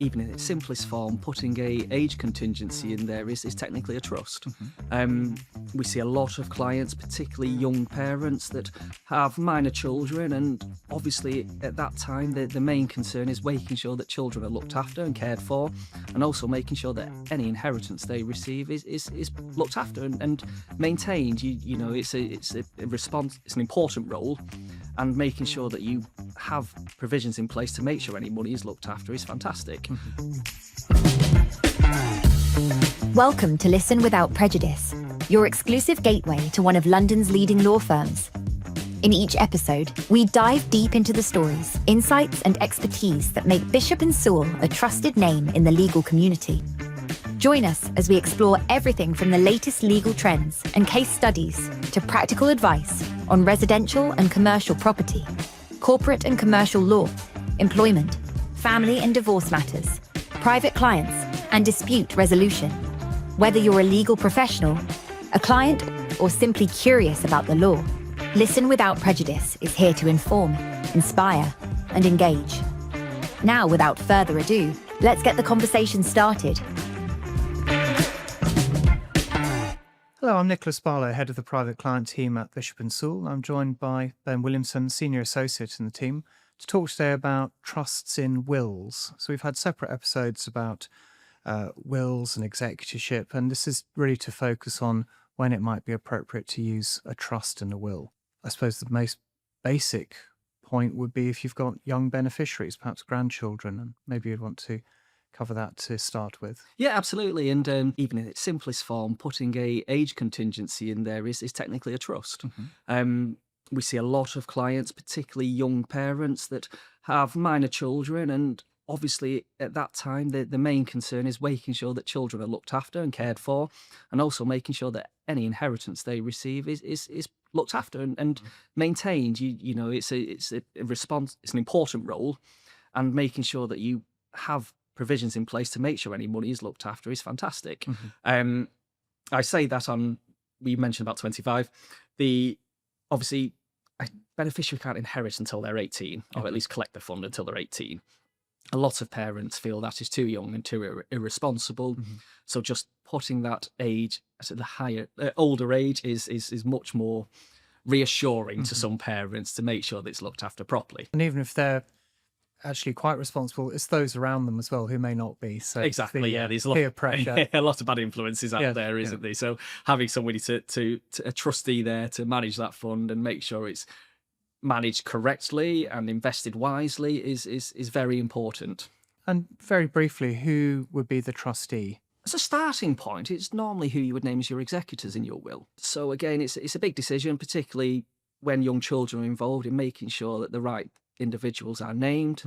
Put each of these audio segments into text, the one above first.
even in its simplest form, putting a age contingency in there is technically a trust. We see a lot of clients, particularly young parents that have minor children, and obviously at that time the main concern is making sure that children are looked after and cared for, and also making sure that any inheritance they receive is looked after and maintained. It's a response. It's an important role, and making sure that you have provisions in place to make sure any money is looked after is fantastic. Welcome to Listen Without Prejudice, your exclusive gateway to one of London's leading law firms. In each episode, we dive deep into the stories, insights, and expertise that make Bishop Sewell a trusted name in the legal community. Join us as we explore everything from the latest legal trends and case studies to practical advice on residential and commercial property, corporate and commercial law, employment, family and divorce matters, private clients, and dispute resolution. Whether you're a legal professional, a client, or simply curious about the law, Listen Without Prejudice is here to inform, inspire, and engage. Now, without further ado, let's get the conversation started. Hello, I'm Nicholas Barlow, head of the private client team at Bishop Sewell. I'm joined by Ben Williamson, senior associate in the team, to talk today about trusts in wills. So we've had separate episodes about wills and executorship, and this is really to focus on when it might be appropriate to use a trust in a will. I suppose the most basic point would be if you've got young beneficiaries, perhaps grandchildren, and maybe you'd want to cover that to start with. Yeah, absolutely. And even in its simplest form, putting a age contingency in there is technically a trust. We see a lot of clients, particularly young parents that have minor children, and obviously at that time the main concern is making sure that children are looked after and cared for, and also making sure that any inheritance they receive is looked after and maintained. It's a response. It's an important role, and making sure that you have provisions in place to make sure any money is looked after is fantastic. I say that we mentioned about 25. Obviously, a beneficiary can't inherit until they're 18, or at least collect the fund until they're 18. A lot of parents feel that is too young and too irresponsible. So just putting that age at the older age is much more reassuring to some parents to make sure that it's looked after properly. And even if they're actually quite responsible, it's those around them as well who may not be. So exactly, there's a lot, peer pressure. A lot of bad influences out there, isn't there? So having somebody to a trustee there to manage that fund and make sure it's managed correctly and invested wisely is very important. And very briefly, who would be the trustee? As a starting point, it's normally who you would name as your executors in your will. So again, it's a big decision, particularly when young children are involved, in making sure that the right individuals are named.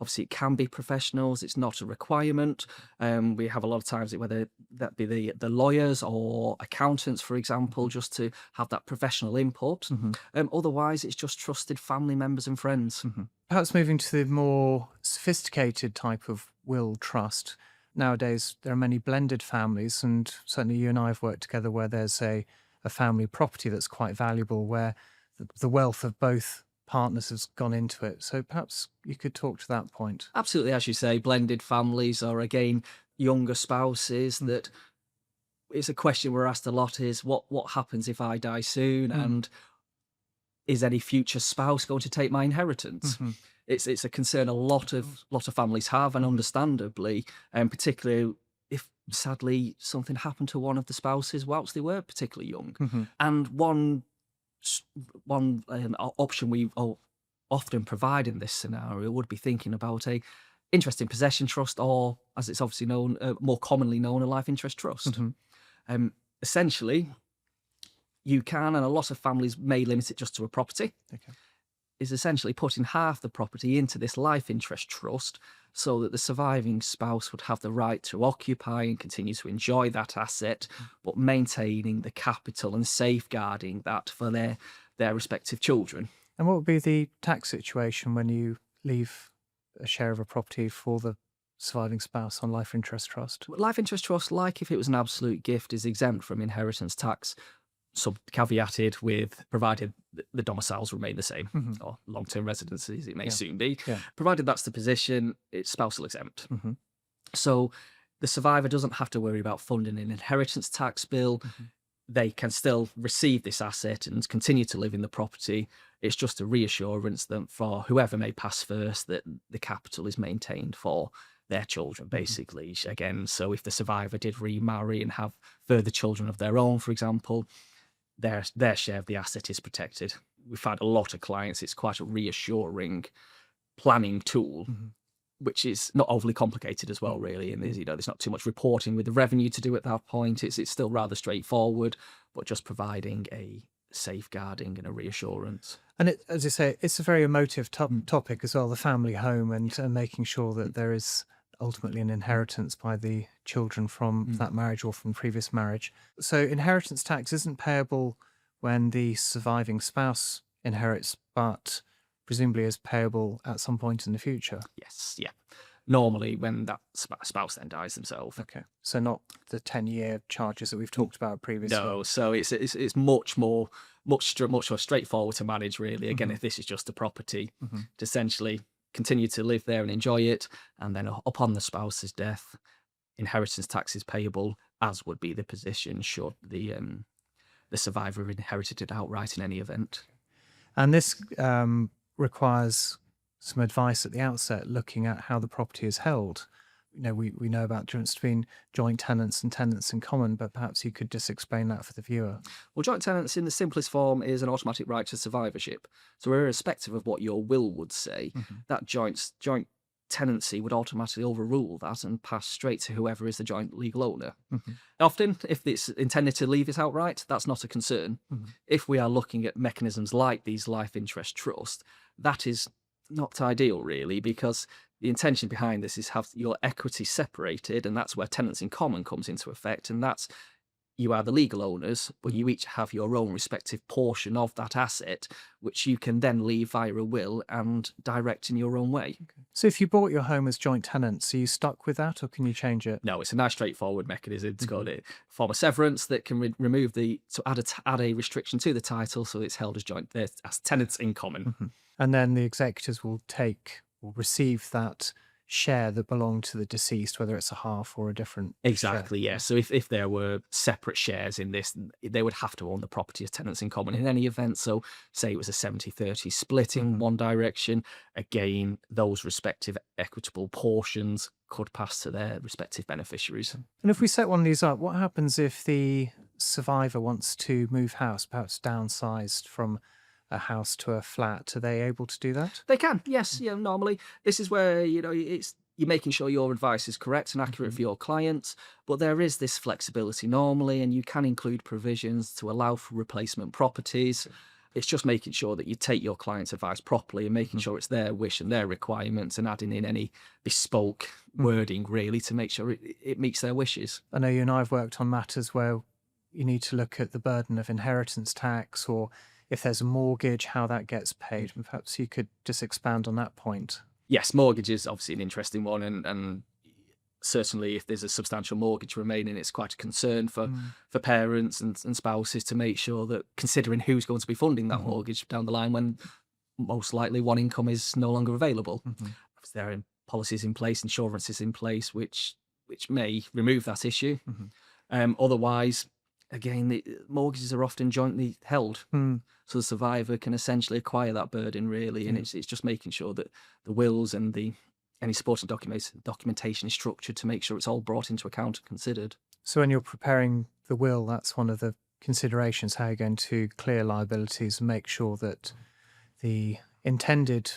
Obviously, it can be professionals. It's not a requirement. We have a lot of times whether that be the lawyers or accountants, for example, just to have that professional input. Otherwise, it's just trusted family members and friends. Perhaps moving to the more sophisticated type of will trust. Nowadays, there are many blended families, and certainly you and I have worked together where there's a family property that's quite valuable, where the wealth of both partners has gone into it. So perhaps you could talk to that point. Absolutely. As you say, blended families, or again, younger spouses, that it's a question we're asked a lot is what happens if I die soon, and is any future spouse going to take my inheritance? It's a concern a lot of families have, and understandably, and particularly if sadly something happened to one of the spouses whilst they were particularly young. And one option we often provide in this scenario would be thinking about a interest in possession trust, or as it's obviously known, more commonly known, a life interest trust. Essentially, you can, and a lot of families may limit it just to a property, is essentially putting half the property into this life interest trust so that the surviving spouse would have the right to occupy and continue to enjoy that asset, but maintaining the capital and safeguarding that for their respective children. And what would be the tax situation when you leave a share of a property for the surviving spouse on life interest trust? Life interest trust, like if it was an absolute gift, is exempt from inheritance tax, caveated with provided the domiciles remain the same, or long-term residencies it may soon be. Provided that's the position, it's spousal exempt. So the survivor doesn't have to worry about funding an inheritance tax bill. They can still receive this asset and continue to live in the property. It's just a reassurance that for whoever may pass first, that the capital is maintained for their children, basically. Again, so if the survivor did remarry and have further children of their own, for example, their share of the asset is protected. We've had a lot of clients. It's quite a reassuring planning tool, which is not overly complicated as well, really. And there's not too much reporting with the revenue to do at that point. It's still rather straightforward, but just providing a safeguarding and a reassurance. And as you say, it's a very emotive topic as well, the family home and making sure that there is ultimately an inheritance by the children from that marriage or from previous marriage. So inheritance tax isn't payable when the surviving spouse inherits, but presumably is payable at some point in the future. Yes, yeah. Normally when that spouse then dies themselves. Okay. So not the 10-year charges that we've talked about previously. No, so it's much more straightforward to manage, really. Again, if this is just a property, to essentially continue to live there and enjoy it, and then upon the spouse's death, inheritance tax is payable, as would be the position should the survivor have inherited it outright in any event. And this requires some advice at the outset, looking at how the property is held. We know about the difference between joint tenants and tenants in common, but perhaps you could just explain that for the viewer. Well, joint tenants in the simplest form is an automatic right to survivorship. So irrespective of what your will would say, that joint tenancy would automatically overrule that and pass straight to whoever is the joint legal owner. Often, if it's intended to leave it outright, that's not a concern. If we are looking at mechanisms like these life interest trust, that is not ideal, really, because the intention behind this is have your equity separated, and that's where tenants in common comes into effect, and that's you are the legal owners, but you each have your own respective portion of that asset, which you can then leave via a will and direct in your own way. So if you bought your home as joint tenants, are you stuck with that, or can you change it? No, it's a nice straightforward mechanism. It's got a form of severance that can remove add a restriction to the title, so it's held as tenants in common. And then the executors will receive that share that belonged to the deceased, whether it's a half or a different Exactly, share. yeah. So if there were separate shares in this, they would have to own the property as tenants in common in any event. So say it was a 70-30 split in one direction, again, those respective equitable portions could pass to their respective beneficiaries. And if we set one of these up, what happens if the survivor wants to move house, perhaps downsized from a house to a flat? Are they able to do that? They can, yes. Yeah, normally this is where you're making sure your advice is correct and accurate for your clients, but there is this flexibility normally, and you can include provisions to allow for replacement properties. It's just making sure that you take your client's advice properly and making sure it's their wish and their requirements, and adding in any bespoke wording, really, to make sure it meets their wishes. I know you and I have worked on matters where you need to look at the burden of inheritance tax, or if there's a mortgage, how that gets paid. And perhaps you could just expand on that point. Yes, mortgage is obviously an interesting one, and certainly if there's a substantial mortgage remaining, it's quite a concern for parents and spouses to make sure that, considering who's going to be funding that mortgage down the line when most likely one income is no longer available. There are policies in place, insurances in place, which may remove that issue. Otherwise, again, the mortgages are often jointly held, so the survivor can essentially acquire that burden, really, and it's just making sure that the wills and any supporting documentation is structured to make sure it's all brought into account and considered. So when you're preparing the will, that's one of the considerations, how you're going to clear liabilities and make sure that the intended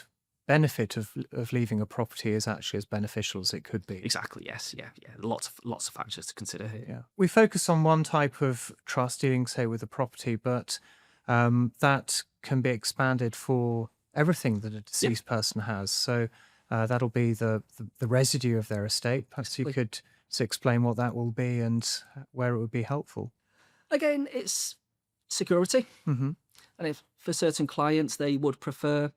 benefit of leaving a property is actually as beneficial as it could be. Exactly, yes, yeah. Lots of factors to consider here. Yeah. We focus on one type of trust dealing, say, with a property, but that can be expanded for everything that a deceased person has. So that'll be the residue of their estate. Perhaps you could just explain what that will be and where it would be helpful. Again, it's security. And if for certain clients, they would prefer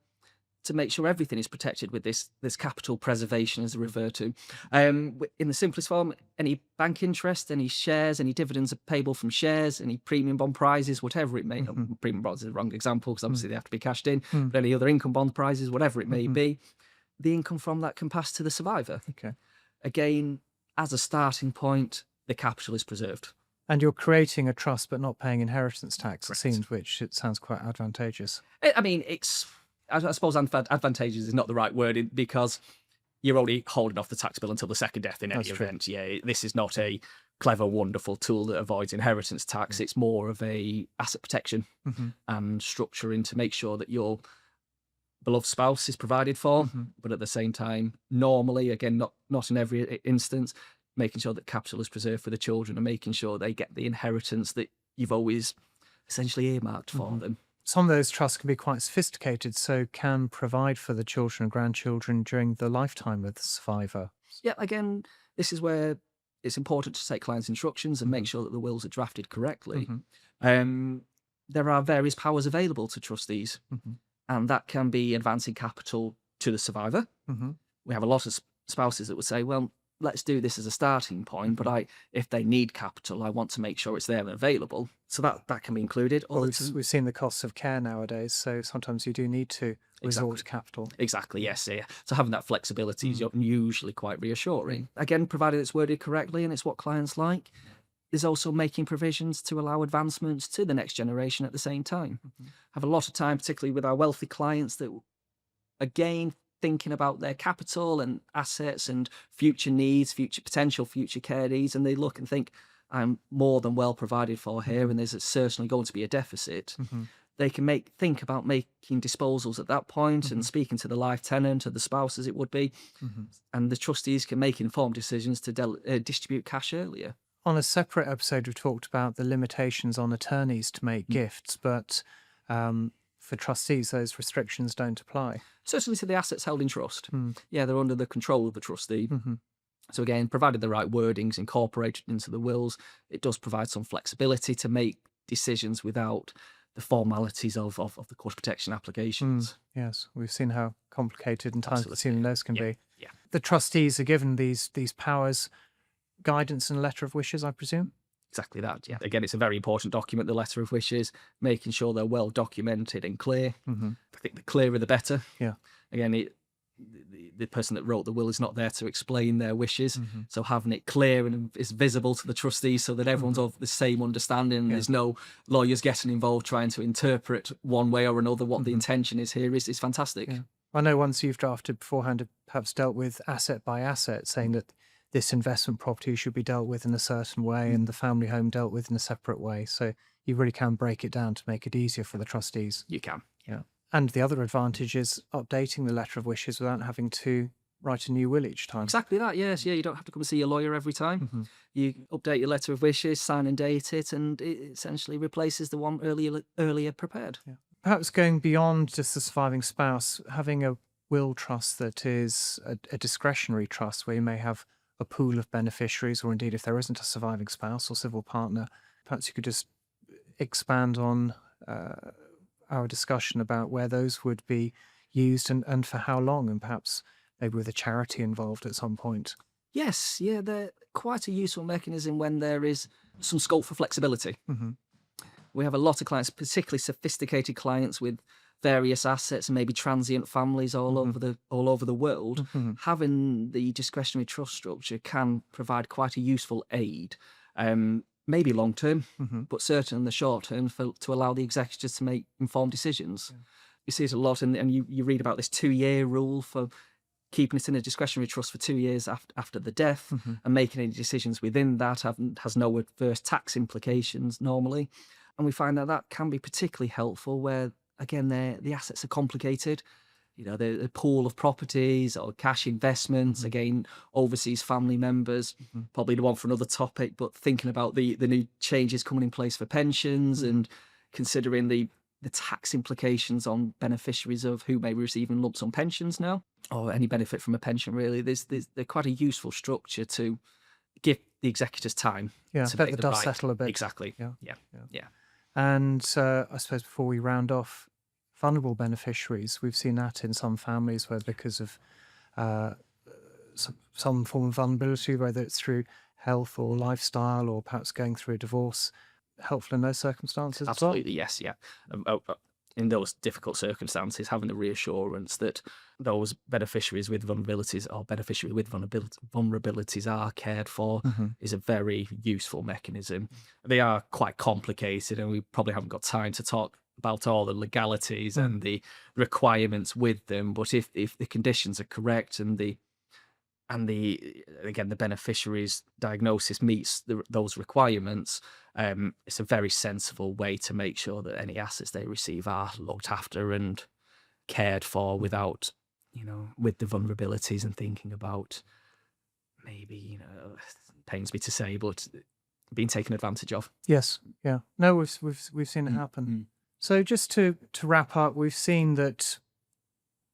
to make sure everything is protected with this capital preservation, as they refer to. In the simplest form, any bank interest, any shares, any dividends are payable from shares, any premium bond prizes, whatever it may be. Premium bonds is the wrong example because obviously they have to be cashed in, but any other income bond prizes, whatever it may be, the income from that can pass to the survivor. Okay. Again, as a starting point, the capital is preserved. And you're creating a trust but not paying inheritance tax, it Correct. seems, which it sounds quite advantageous. I mean, I suppose advantageous is not the right word because you're only holding off the tax bill until the second death in any That's true. event. Yeah, this is not a clever, wonderful tool that avoids inheritance tax. It's more of a asset protection and structuring to make sure that your beloved spouse is provided for, but at the same time, normally, again, not in every instance, making sure that capital is preserved for the children and making sure they get the inheritance that you've always essentially earmarked for them. Some of those trusts can be quite sophisticated, so can provide for the children and grandchildren during the lifetime of the survivor. Yeah, again, this is where it's important to take clients' instructions and make sure that the wills are drafted correctly. There are various powers available to trustees, and that can be advancing capital to the survivor. We have a lot of spouses that would say, well, let's do this as a starting point, but if they need capital, I want to make sure it's there and available. So that can be included. Well, we've seen the costs of care nowadays, so sometimes you do need to resort to capital. Exactly, yes. Yeah. So having that flexibility is usually quite reassuring. Again, provided it's worded correctly and it's what clients like, there's also making provisions to allow advancements to the next generation at the same time. Have a lot of time, particularly with our wealthy clients, that, again, thinking about their capital and assets and future needs, potential future care needs, and they look and think, I'm more than well provided for here, and there's certainly going to be a deficit. They can think about making disposals at that point and speaking to the life tenant or the spouse, as it would be, and the trustees can make informed decisions to distribute cash earlier. On a separate episode, we've talked about the limitations on attorneys to make gifts, but for trustees, those restrictions don't apply. Certainly to the assets held in trust. Yeah, they're under the control of the trustee. So again, provided the right wording's incorporated into the wills, it does provide some flexibility to make decisions without the formalities of the court protection applications. Yes, we've seen how complicated and time-consuming those can be. Yeah. The trustees are given these powers, guidance and a letter of wishes, I presume? Exactly that, yeah. Again, it's a very important document, the letter of wishes, making sure they're well documented and clear. I think the clearer the better. Yeah. Again, the person that wrote the will is not there to explain their wishes, so having it clear and is visible to the trustees so that everyone's of the same understanding, there's no lawyers getting involved trying to interpret one way or another what the intention is here is fantastic. Yeah. I know once you've drafted beforehand, have perhaps dealt with asset by asset, saying that this investment property should be dealt with in a certain way and the family home dealt with in a separate way. So you really can break it down to make it easier for the trustees. You can. Yeah. And the other advantage is updating the letter of wishes without having to write a new will each time. Exactly that, yes. Yeah, you don't have to come and see your lawyer every time. You update your letter of wishes, sign and date it, and it essentially replaces the one earlier prepared. Yeah. Perhaps going beyond just the surviving spouse, having a will trust that is a discretionary trust where you may have a pool of beneficiaries, or indeed if there isn't a surviving spouse or civil partner, perhaps you could just expand on our discussion about where those would be used and for how long, and perhaps maybe with a charity involved at some point. Yes, yeah, they're quite a useful mechanism when there is some scope for flexibility. We have a lot of clients, particularly sophisticated clients with various assets and maybe transient families all over the world. Having the discretionary trust structure can provide quite a useful aid, maybe long term, but certainly in the short term to allow the executors to make informed decisions. You see it a lot, and you read about this 2-year rule for keeping it in a discretionary trust for 2 years after the death, and making any decisions within that has no adverse tax implications normally. And we find that can be particularly helpful where, again, the assets are complicated. You know, the pool of properties or cash investments, again, overseas family members, probably the one for another topic, but thinking about the new changes coming in place for pensions and considering the tax implications on beneficiaries of who may be receiving lump sum pensions now, or any benefit from a pension, really. They're quite a useful structure to give the executors time. Yeah, to let make the dust right. settle a bit. Exactly. Yeah. Yeah. And I suppose before we round off, vulnerable beneficiaries, we've seen that in some families where because of some form of vulnerability, whether it's through health or lifestyle or perhaps going through a divorce, helpful in those circumstances as well? Absolutely, yes, yeah. in those difficult circumstances, having the reassurance that those beneficiaries with vulnerabilities or beneficiaries with vulnerabilities are cared for is a very useful mechanism. They are quite complicated, and we probably haven't got time to talk about all the legalities and the requirements with them. But if the conditions are correct and the beneficiary's diagnosis meets those requirements, it's a very sensible way to make sure that any assets they receive are looked after and cared for without, with the vulnerabilities and thinking about maybe, pains me to say, but being taken advantage of. Yes, yeah. No, we've seen it happen. So just to wrap up, we've seen that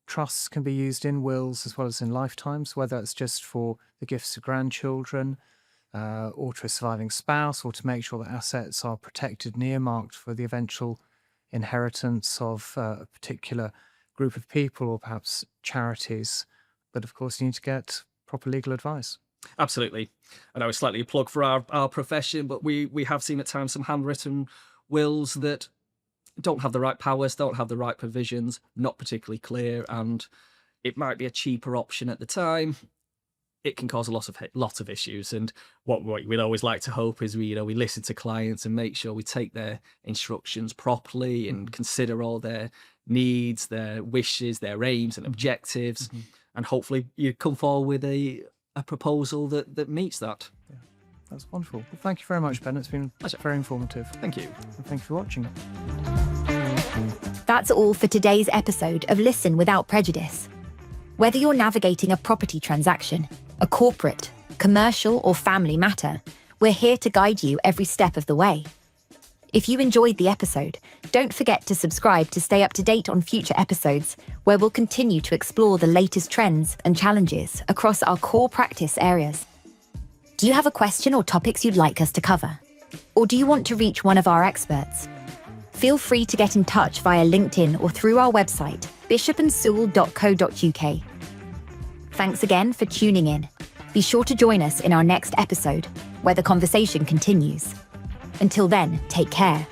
trusts can be used in wills as well as in lifetimes, whether it's just for the gifts to grandchildren, or to a surviving spouse, or to make sure that assets are protected and earmarked for the eventual inheritance of a particular group of people or perhaps charities. But of course, you need to get proper legal advice. Absolutely. I know it's slightly a plug for our profession, but we have seen at times some handwritten wills that don't have the right powers, don't have the right provisions, not particularly clear, and it might be a cheaper option at the time. It can cause a lot of issues, and what we'd always like to hope is we listen to clients and make sure we take their instructions properly and consider all their needs, their wishes, their aims and objectives, and hopefully you come forward with a proposal that meets that. Yeah, that's wonderful. Well, thank you very much, Ben. It's been very informative. Thank you. And thank you for watching. That's all for today's episode of Listen Without Prejudice. Whether you're navigating a property transaction, a corporate, commercial, or family matter, we're here to guide you every step of the way. If you enjoyed the episode, don't forget to subscribe to stay up to date on future episodes, where we'll continue to explore the latest trends and challenges across our core practice areas. Do you have a question or topics you'd like us to cover? Or do you want to reach one of our experts? Feel free to get in touch via LinkedIn or through our website, bishopandsewell.co.uk. Thanks again for tuning in. Be sure to join us in our next episode, where the conversation continues. Until then, take care.